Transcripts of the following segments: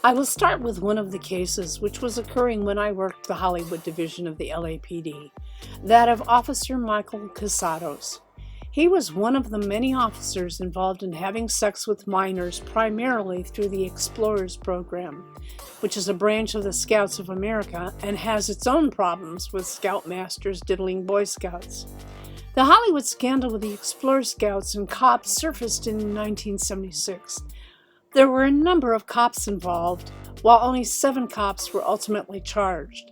I will start with one of the cases which was occurring when I worked the Hollywood division of the LAPD, that of Officer Michael Casados. He was one of the many officers involved in having sex with minors primarily through the Explorers Program, which is a branch of the Scouts of America and has its own problems with scoutmasters diddling Boy Scouts. The Hollywood scandal with the Explorer Scouts and cops surfaced in 1976. There were a number of cops involved, while only 7 cops were ultimately charged.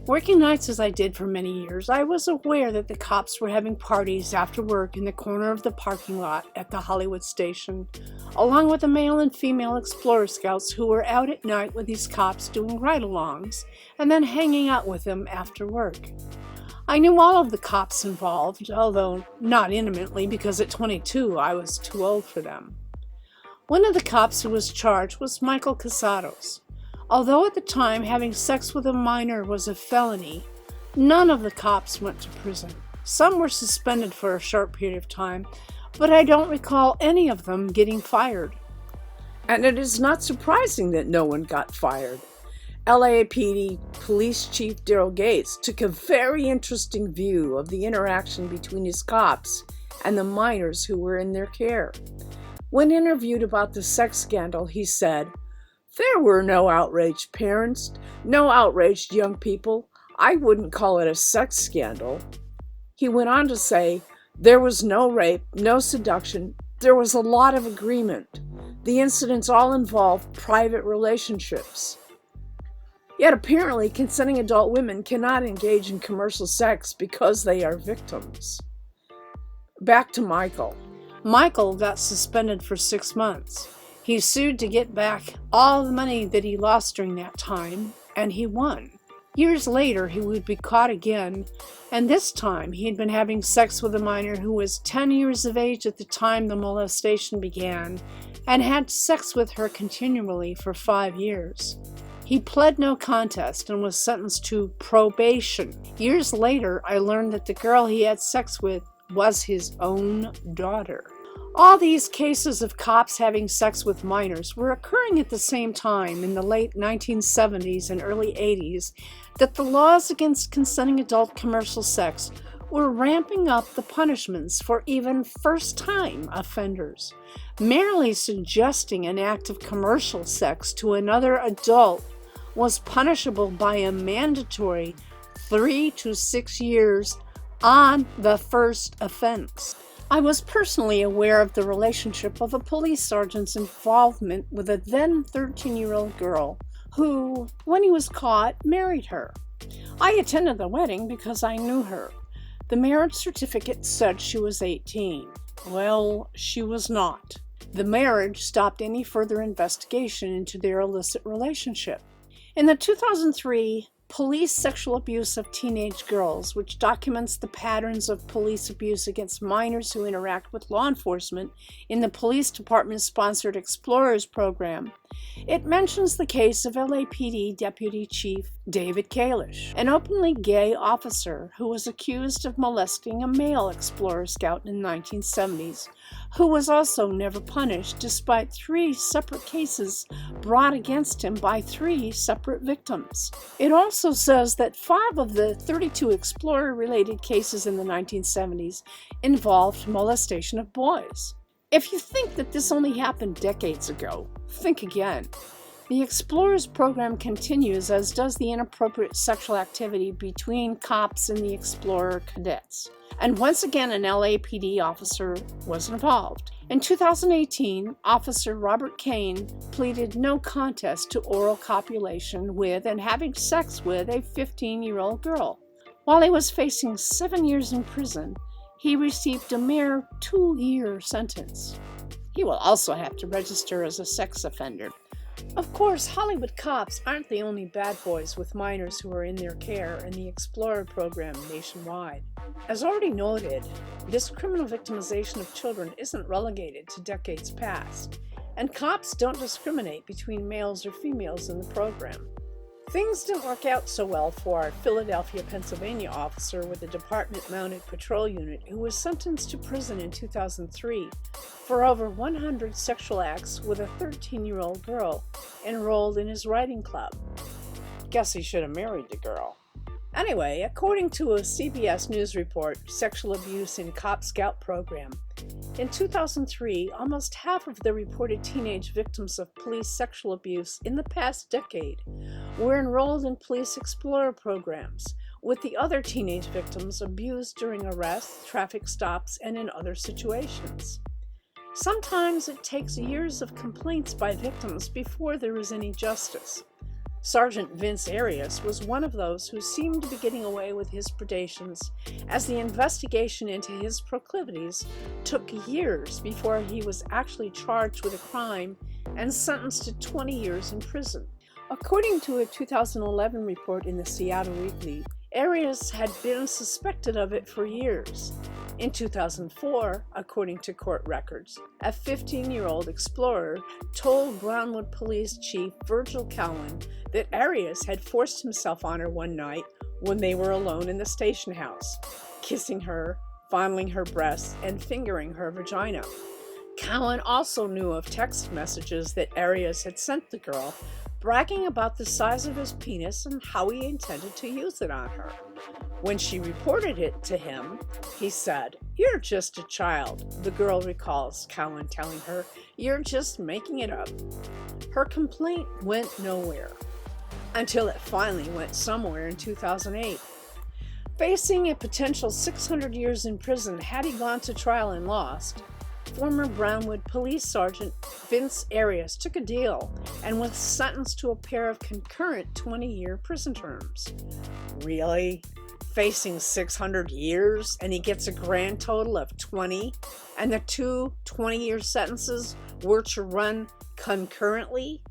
Working nights as I did for many years, I was aware that the cops were having parties after work in the corner of the parking lot at the Hollywood station, along with the male and female Explorer Scouts who were out at night with these cops doing ride-alongs and then hanging out with them after work. I knew all of the cops involved, although not intimately because at 22 I was too old for them. One of the cops who was charged was Michael Casados. Although at the time having sex with a minor was a felony, none of the cops went to prison. Some were suspended for a short period of time, but I don't recall any of them getting fired. And it is not surprising that no one got fired. LAPD Police Chief Daryl Gates took a very interesting view of the interaction between his cops and the minors who were in their care. When interviewed about the sex scandal, he said, "There were no outraged parents, no outraged young people. I wouldn't call it a sex scandal." He went on to say, "There was no rape, no seduction. There was a lot of agreement. The incidents all involved private relationships." Yet apparently consenting adult women cannot engage in commercial sex because they are victims. Back to Michael. Michael got suspended for 6 months. He sued to get back all the money that he lost during that time, and he won. Years later, he would be caught again, and this time he had been having sex with a minor who was 10 years of age at the time the molestation began, and had sex with her continually for 5 years. He pled no contest and was sentenced to probation. Years later, I learned that the girl he had sex with was his own daughter. All these cases of cops having sex with minors were occurring at the same time in the late 1970s and early 80s that the laws against consenting adult commercial sex were ramping up the punishments for even first-time offenders. Merely suggesting an act of commercial sex to another adult was punishable by a mandatory 3 to 6 years on the first offense. I was personally aware of the relationship of a police sergeant's involvement with a then 13-year-old girl who, when he was caught, married her. I attended the wedding because I knew her. The marriage certificate said she was 18. Well, she was not. The marriage stopped any further investigation into their illicit relationship. In the 2003 Police Sexual Abuse of Teenage Girls, which documents the patterns of police abuse against minors who interact with law enforcement in the police department-sponsored Explorers program, it mentions the case of LAPD Deputy Chief David Kalish, an openly gay officer who was accused of molesting a male Explorer Scout in the 1970s, who was also never punished despite 3 separate cases brought against him by 3 separate victims. It also says that 5 of the 32 Explorer-related cases in the 1970s involved molestation of boys. If you think that this only happened decades ago, think again. The Explorers program continues, as does the inappropriate sexual activity between cops and the Explorer cadets. And once again, an LAPD officer was involved. In 2018, Officer Robert Kane pleaded no contest to oral copulation with and having sex with a 15-year-old girl. While he was facing 7 years in prison, he received a mere 2-year sentence. He will also have to register as a sex offender. Of course, Hollywood cops aren't the only bad boys with minors who are in their care in the Explorer program nationwide. As already noted, this criminal victimization of children isn't relegated to decades past, and cops don't discriminate between males or females in the program. Things didn't work out so well for our Philadelphia, Pennsylvania officer with the Department-mounted patrol unit who was sentenced to prison in 2003 for over 100 sexual acts with a 13-year-old girl enrolled in his writing club. Guess he should have married the girl. Anyway, according to a CBS News report, Sexual Abuse in Cop Scout Program, in 2003, almost half of the reported teenage victims of police sexual abuse in the past decade were enrolled in Police Explorer programs, with the other teenage victims abused during arrests, traffic stops, and in other situations. Sometimes it takes years of complaints by victims before there is any justice. Sergeant Vince Arias was one of those who seemed to be getting away with his predations, as the investigation into his proclivities took years before he was actually charged with a crime and sentenced to 20 years in prison. According to a 2011 report in the Seattle Weekly, Arias had been suspected of it for years. In 2004, according to court records, a 15-year-old explorer told Brownwood Police Chief Virgil Cowan that Arias had forced himself on her one night when they were alone in the station house, kissing her, fondling her breasts, and fingering her vagina. Cowan also knew of text messages that Arias had sent the girl, bragging about the size of his penis and how he intended to use it on her. When she reported it to him, he said, "You're just a child," the girl recalls Cowan telling her, "You're just making it up." Her complaint went nowhere, until it finally went somewhere in 2008. Facing a potential 600 years in prison had he gone to trial and lost, former Brownwood Police Sergeant Vince Arias took a deal and was sentenced to a pair of concurrent 20-year prison terms. Really? Facing 600 years and he gets a grand total of 20, and the two 20-year sentences were to run concurrently?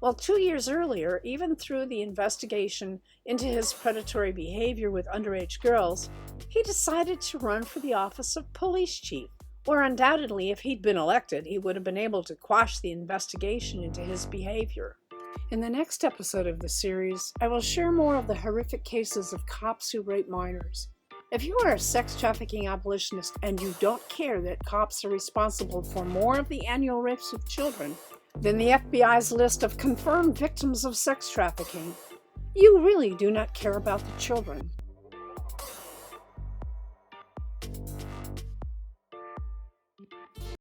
Well, 2 years earlier, even through the investigation into his predatory behavior with underage girls, he decided to run for the office of police chief, where undoubtedly if he'd been elected, he would have been able to quash the investigation into his behavior. In the next episode of the series, I will share more of the horrific cases of cops who rape minors. If you are a sex trafficking abolitionist and you don't care that cops are responsible for more of the annual rapes of children than the FBI's list of confirmed victims of sex trafficking, you really do not care about the children.